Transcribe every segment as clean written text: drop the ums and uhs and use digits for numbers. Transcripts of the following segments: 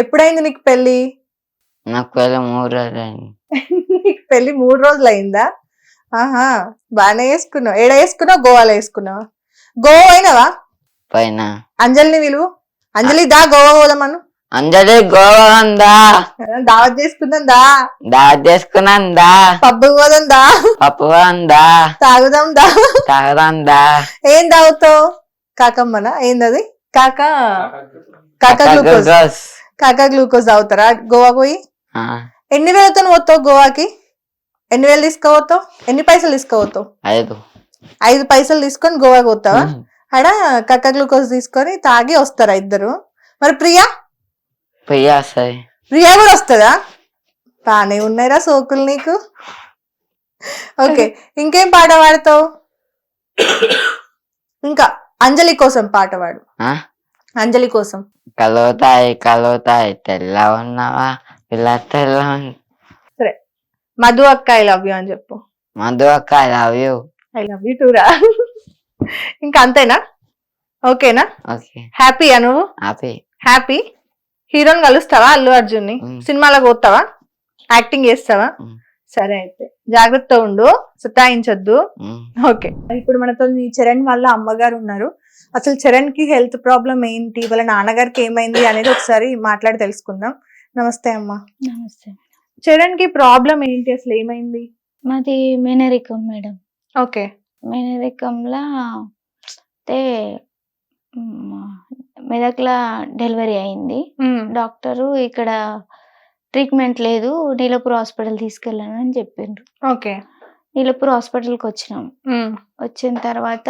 ఎప్పుడైంది నీకు పెళ్లి? నాకు పెళ్ళి 3 రోజులైంది. నీకు పెళ్లి 3 రోజులు అయిందా? ఆహా, బాగానే వేసుకున్నావు. ఏడ వేసుకున్నావు? గోవాలో వేసుకున్నావా? గోవా పోయినావా? పైన అంజలిని విలువ. అంజలి దా గోవా పోదామను. అంజలి గోవా ఉందా? దావత్ చేసుకుందాం దా. దావత్ చేసుకున్నాం దా. పబ్బు పోదాం దా. పప్పు ఉందా? తాగుదాం దా. తాగదాం దా. ఏం తాగుతావు? కాకమ్మనా? ఏందది? కాకా గ్లూకోజ్. కాకా గ్లూకోజ్ తాగుతారా గోవా పోయి? ఎన్ని వేలతో పోతావు గోవాకి? ఎన్ని వేలు తీసుకోపోతావు? ఎన్ని పైసలు తీసుకోపోతావు? 5 పైసలు తీసుకొని గోవాకి పోతావా? ఆడ కక్క గ్లూకోజ్ తీసుకొని తాగి వస్తారా ఇద్దరు? మరి ప్రియా కూడా వస్తుందా? బానే ఉన్నాయిరా సోకులు నీకు. ఓకే, ఇంకేం పాట పాడతావు? ఇంకా అంజలి కోసం పాట పాడు. అంజలి కోసం. కలుతాయి తెల్ల ఉన్నావా ఇలా తెల్ల. సరే, మధు అక్క ఐ లవ్ యూ అని చెప్పు. మధు అక్క I love you. I love you టూరా. ఇంకా అంతేనా? ఓకేనా? ఓకే. హ్యాపీయా నువ్వు? హ్యాపీ. హీరోని కలుస్తావా అల్లు అర్జున్ ని? సినిమాలకు పోతావా? యాక్టింగ్ చేస్తావా? సరే అయితే జాగ్రత్త ఉండు, సతాయించొద్దు. ఓకే, ఇప్పుడు మనతో చరణ్ వాళ్ళ అమ్మగారు ఉన్నారు. అసలు చరణ్ కి హెల్త్ ప్రాబ్లం ఏంటి, వాళ్ళ నాన్నగారికి ఏమైంది అనేది ఒకసారి మాట్లాడి తెలుసుకుందాం. నమస్తే అమ్మా. నమస్తే. చరణ్ కి ప్రాబ్లం ఏంటి, అసలు ఏమైంది? మాది మేనరికం మేడం. ఓకే. మేనరికంలా అయితే మెదక్లా డెలివరీ అయింది. డాక్టరు ఇక్కడ ట్రీట్మెంట్ లేదు, నీలపూర్ హాస్పిటల్ తీసుకెళ్ళాను అని చెప్పిండ్రు. ఓకే. నీలపూర్ హాస్పిటల్కి వచ్చినాం. వచ్చిన తర్వాత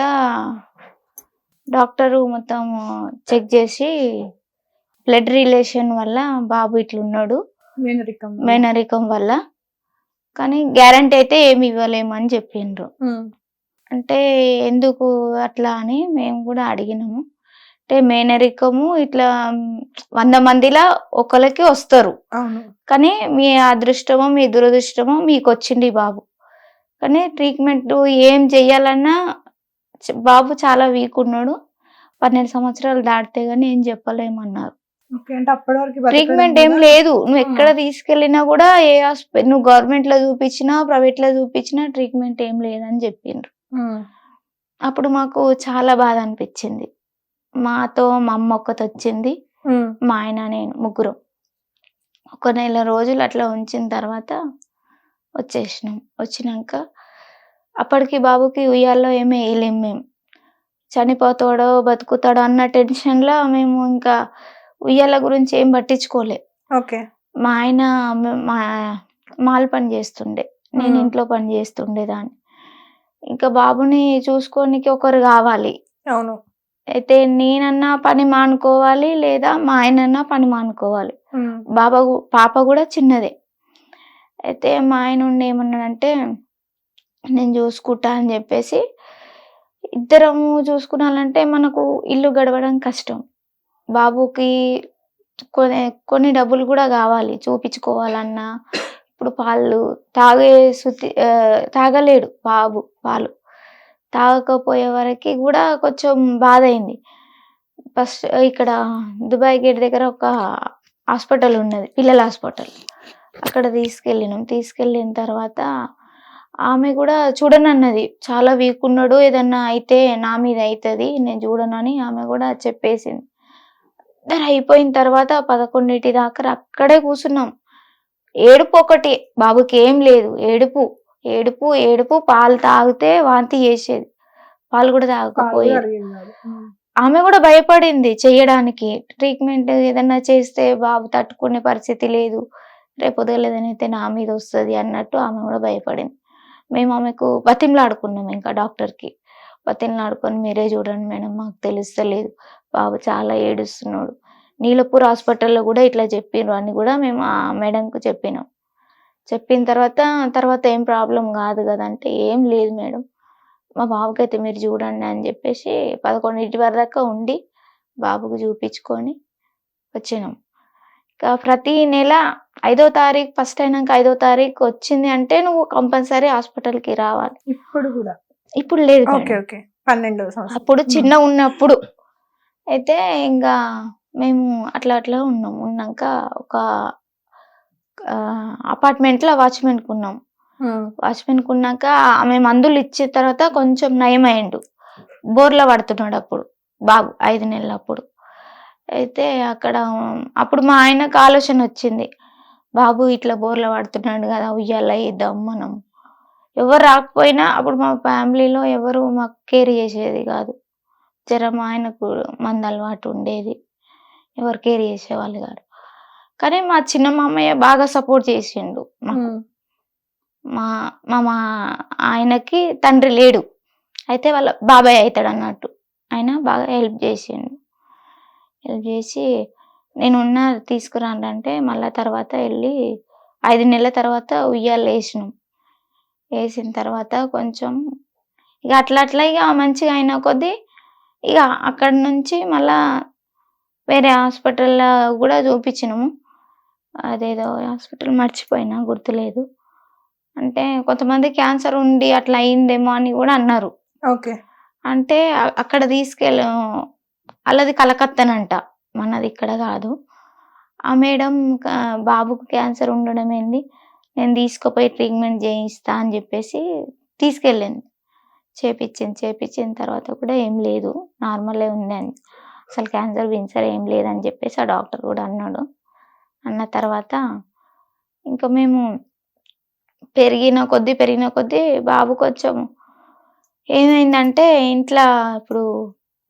డాక్టరు మొత్తం చెక్ చేసి బ్లడ్ రిలేషన్ వల్ల బాబు ఇట్లున్నాడు, మేనరికం వల్ల, కానీ గ్యారంటీ అయితే ఏమి ఇవ్వలేమని చెప్పిండ్రు. అంటే ఎందుకు అట్లా అని మేము కూడా అడిగినాము. అంటే మేనరికము ఇట్లా 100 మందిలా ఒకరికి వస్తారు, కానీ మీ అదృష్టమో మీ దురదృష్టమో మీకు వచ్చింది బాబు. కానీ ట్రీట్మెంట్ ఏం చెయ్యాలన్నా బాబు చాలా వీక్ ఉన్నాడు, 12 సంవత్సరాలు దాటితే గానీ ఏం చెప్పలేమన్నారు. ట్రీట్మెంట్ ఏం లేదు, నువ్వు ఎక్కడ తీసుకెళ్ళినా కూడా ఏ హాస్పిటల్, నువ్వు గవర్నమెంట్ లో చూపించినా ప్రైవేట్ లో చూపించినా ట్రీట్మెంట్ ఏం లేదని చెప్పిండ్రు. అప్పుడు మాకు చాలా బాధ అనిపించింది. మాతో మా అమ్మ ఒక్కటి వచ్చింది, మా ఆయన నేను ముగ్గురం. 1 నెల రోజులు అట్లా ఉంచిన తర్వాత వచ్చేసినాం. వచ్చినాక అప్పటికి బాబుకి ఉయ్యాల్లో ఏమీ వేయలేము మేము. చనిపోతాడో బతుకుతాడో అన్న టెన్షన్లో మేము ఇంకా ఉయ్యాల గురించి ఏం పట్టించుకోలే. ఓకే. మా ఆయన మాల్ పని చేస్తుండే, నేను ఇంట్లో పని చేస్తుండేదాన్ని. ఇంకా బాబుని చూసుకోనికి ఒకరు కావాలి. అవును. అయితే నేనన్నా పని మానుకోవాలి, లేదా మా ఆయనన్నా పని మానుకోవాలి. పాప కూడా చిన్నదే. అయితే మా ఆయన ఉండి ఏమన్నాడంటే నేను చూసుకుంటా అని చెప్పేసి, ఇద్దరము చూసుకున్నాలంటే మనకు ఇల్లు గడవడం కష్టం. బాబుకి కొన్ని డబ్బులు కూడా కావాలి చూపించుకోవాలన్నా. ఇప్పుడు పాలు తాగలేడు బాబు, పాలు తాగకపోయే వరకు కూడా కొంచెం బాధ అయింది. ఫస్ట్ ఇక్కడ దుబాయ్ గేట్ దగ్గర ఒక హాస్పిటల్ ఉన్నది, పిల్లల హాస్పిటల్, అక్కడ తీసుకెళ్ళిన తర్వాత ఆమె కూడా చూడనన్నది, చాలా వీక్ ఉన్నాడు, ఏదన్నా అయితే నా మీద అవుతుంది, నేను చూడనని ఆమె కూడా చెప్పేసింది. ఇద్దరు అయిపోయిన తర్వాత 11 దాకా అక్కడే కూర్చున్నాం. ఏడుపు ఒకటి, బాబుకి ఏం లేదు, ఏడుపు ఏడుపు ఏడుపు. పాలు తాగితే వాంతి చేసేది, పాలు కూడా తాగకపోయేది. ఆమె కూడా భయపడింది చేయడానికి. ట్రీట్మెంట్ ఏదన్నా చేస్తే బాబు తట్టుకునే పరిస్థితి లేదు, రేపొద్దుగాల ఏదైతే నా మీద వస్తుంది అన్నట్టు ఆమె కూడా భయపడింది. మేము ఆమెకు బతిమలాడుకున్నాం, ఇంకా డాక్టర్కి బతిమలాడుకొని మీరే చూడండి మేడం, మాకు తెలుస్తలేదు, బాబు చాలా ఏడుస్తున్నాడు. నీలపూర్ హాస్పిటల్లో కూడా ఇట్లా చెప్పిర్రు అని కూడా మేము ఆ మేడంకు చెప్పినాం. చెప్పిన తర్వాత ఏం ప్రాబ్లం కాదు కదా అంటే, ఏం లేదు మేడం, మా బాబుకి అయితే మీరు చూడండి అని చెప్పేసి 11 వరకు ఉండి బాబుకు చూపించుకొని వచ్చినాం. ఇంకా ప్రతి నెల 5వ తారీఖు ఫస్ట్ అయినాక 5వ తారీఖు వచ్చింది అంటే నువ్వు కంపల్సరీ హాస్పిటల్కి రావాలి. ఇప్పుడు కూడా? ఇప్పుడు లేదు, 12 అప్పుడు చిన్న ఉన్నప్పుడు. అయితే ఇంకా మేము అట్లా అట్లా ఉన్నాం. ఉన్నాక ఒక అపార్ట్మెంట్లో వాచ్మెన్కి ఉన్నాం. వాచ్మెన్కి ఉన్నాక ఆమె మందులు ఇచ్చిన తర్వాత కొంచెం నయం అయ్యిండు. బోర్లో పడుతున్నాడు అప్పుడు బాబు 5 నెలలప్పుడు. అయితే అప్పుడు మా ఆయనకు ఆలోచన వచ్చింది, బాబు ఇట్లా బోర్లో పడుతున్నాడు కదా, ఉయ్యాల వేద్దాం మనం. ఎవరు రాకపోయినా అప్పుడు మా ఫ్యామిలీలో ఎవరు మాకు కేర్ చేసేది కాదు. మా ఆయనకు మందు అలవాటు ఉండేది, ఎవరు కేర్ చేసేవాళ్ళు కాదు. కానీ మా చిన్న మామయ్య బాగా సపోర్ట్ చేసిండు మాకు. మా ఆయనకి తండ్రి లేడు, అయితే వాళ్ళ బాబాయ్ అవుతాడు అన్నట్టు. ఆయన బాగా హెల్ప్ చేసిండు. హెల్ప్ చేసి నేనున్నా తీసుకురాను అంటే మళ్ళీ తర్వాత వెళ్ళి 5 నెలల తర్వాత ఉయ్యాలు వేసినాం. వేసిన తర్వాత కొంచెం ఇక అట్లా అట్లా ఇక మంచిగా అయిన కొద్దీ ఇక అక్కడి నుంచి మళ్ళా వేరే హాస్పిటల్లో కూడా చూపించినాము. అదేదో హాస్పిటల్ మర్చిపోయినా, గుర్తులేదు. అంటే కొంతమంది క్యాన్సర్ ఉండి అట్లా అయిందేమో అని కూడా అన్నారు. ఓకే. అంటే అక్కడ వాళ్ళది కలకత్తనంట, మనది ఇక్కడ కాదు. ఆ మేడం బాబుకు క్యాన్సర్ ఉండడం ఏంది, నేను తీసుకుపోయి ట్రీట్మెంట్ చేయిస్తా అని చెప్పేసి తీసుకెళ్ళింది. చేపించిన తర్వాత కూడా ఏం లేదు, నార్మలే ఉంది అని, అసలు క్యాన్సర్ ఏం లేదని చెప్పేసి ఆ డాక్టర్ కూడా అన్నాడు. అన్న తర్వాత ఇంకా మేము పెరిగిన కొద్దీ బాబు కొంచెం ఏమైందంటే ఇంట్లో ఇప్పుడు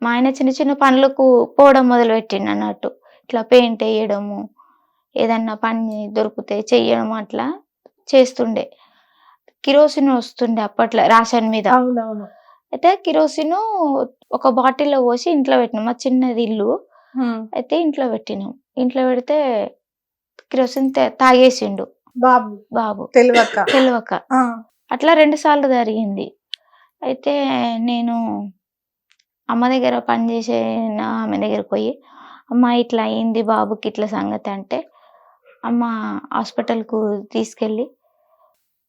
మా ఆయన చిన్న చిన్న పనులకు పోవడం మొదలుపెట్టిండు అన్నట్టు. ఇట్లా పెయింట్ వేయడము, ఏదన్నా పని దొరికితే చెయ్యడం అట్లా చేస్తుండే. కిరోసిన్ వస్తుండే అప్పట్లో రేషన్ మీద. అయితే కిరోసిన్ ఒక బాటిల్లో పోసి ఇంట్లో పెట్టినాం. మా చిన్నది ఇల్లు అయితే ఇంట్లో పెట్టినాం. ఇంట్లో పెడితే కిరోసిన్ తాగేసిండు బాబు తెలియక. అట్లా 2 సార్లు జరిగింది. అయితే నేను అమ్మ దగ్గర పనిచేసే ఆమె దగ్గరకు పోయి, అమ్మ ఇట్లా అయింది బాబుకి ఇట్లా సంగతి అంటే, అమ్మ హాస్పిటల్కు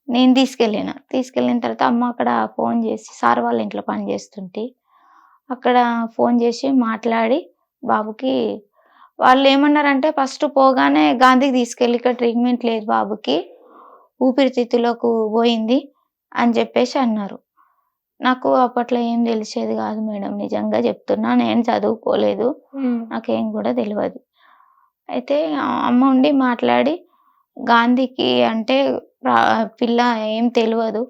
నేను తీసుకెళ్ళిన తర్వాత అమ్మ అక్కడ ఫోన్ చేసి, సార్ వాళ్ళ ఇంట్లో పని చేస్తుంటే అక్కడ ఫోన్ చేసి మాట్లాడి బాబుకి వాళ్ళు ఏమన్నారంటే, ఫస్ట్ పోగానే గాంధీకి తీసుకెళ్ళి ఇక్కడ ట్రీట్మెంట్ లేదు బాబుకి, ఊపిరితిత్తులకు పోయింది అని చెప్పేసి అన్నారు. నాకు అప్పట్లో ఏం తెలిసేది కాదు మేడం, నిజంగా చెప్తున్నా, నేను చదువుకోలేదు, నాకేం కూడా తెలియదు. అయితే అమ్మ ఉండి మాట్లాడి గాంధీకి అంటే పిల్ల ఏం తెలియదు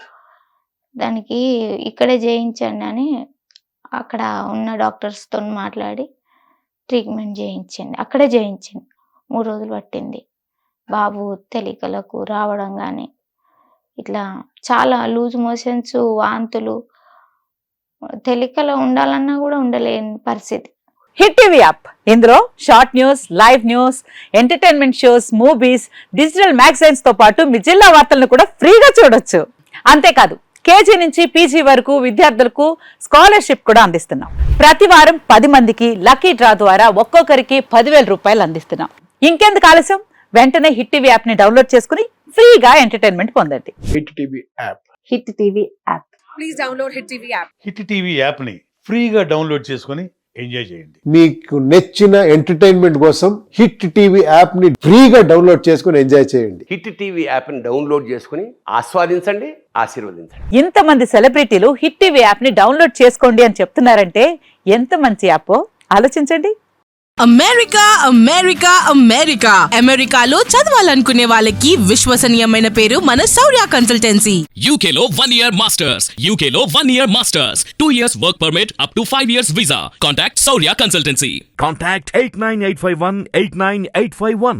దానికి, ఇక్కడే చేయించండి అని అక్కడ ఉన్న డాక్టర్స్తో మాట్లాడి ట్రీట్మెంట్ చేయించింది. అక్కడే చేయించింది. 3 రోజులు పట్టింది. బాబు తెలికలకు రావడం కానీ ఇట్లా చాలా లూజ్ మోషన్స్, వాంతులు, తెలికలో ఉండాలన్నా కూడా ఉండలేని పరిస్థితి. హిట్ టీవీ యాప్, ఇందులో short news, live news, entertainment shows, movies, digital magazines తో పాటు మీ జిల్లా వార్తలను కూడా ఫ్రీగా చూడొచ్చు. అంతేకాదు కేజీ నుంచి పీజీ వరకు విద్యార్థులకు స్కాలర్షిప్ కూడా అందిస్తున్నాం. ప్రతి వారం 10 మందికి లక్కీ డ్రా ద్వారా ఒక్కొక్కరికి 10,000 రూపాయలు అందిస్తున్నాం. ఇంకెందుకు ఆలస్యం, వెంటనే హిట్ టీవీ యాప్ ని డౌన్లోడ్ చేసుకుని ఫ్రీగా ఎంటర్టైన్మెంట్ పొందండి. Hit TV app. Hit TV app. Please download hit TV app. Hit TV app ని ఫ్రీగా డౌన్లోడ్ చేసుకొని ఎంజాయ్ చేయండి. మీకు నచ్చిన ఎంటర్టైన్మెంట్ కోసం హిట్ టీవీ యాప్ ని ఫ్రీగా డౌన్లోడ్ చేసుకొని ఎంజాయ్ చేయండి. హిట్ టీవీ యాప్ ని డౌన్లోడ్ చేసుకుని ఆస్వాదించండి, ఆశీర్వదించండి. ఇంతమంది సెలబ్రిటీలు హిట్ టీవీ యాప్ ని డౌన్లోడ్ చేసుకోండి అని చెప్తున్నారంటే ఎంత మంచి యాప్ ఆలోచించండి. అమెరికాలో చదవాలనుకునే వాళ్ళకి విశ్వసనీయమైన పేరు మన శౌర్య కన్సల్టెన్సీ. UK లో 1 year masters. UK లో 1 year masters. 2 years work permit up to 5 years visa. Contact Saurya Consultancy. Contact 89851 89851.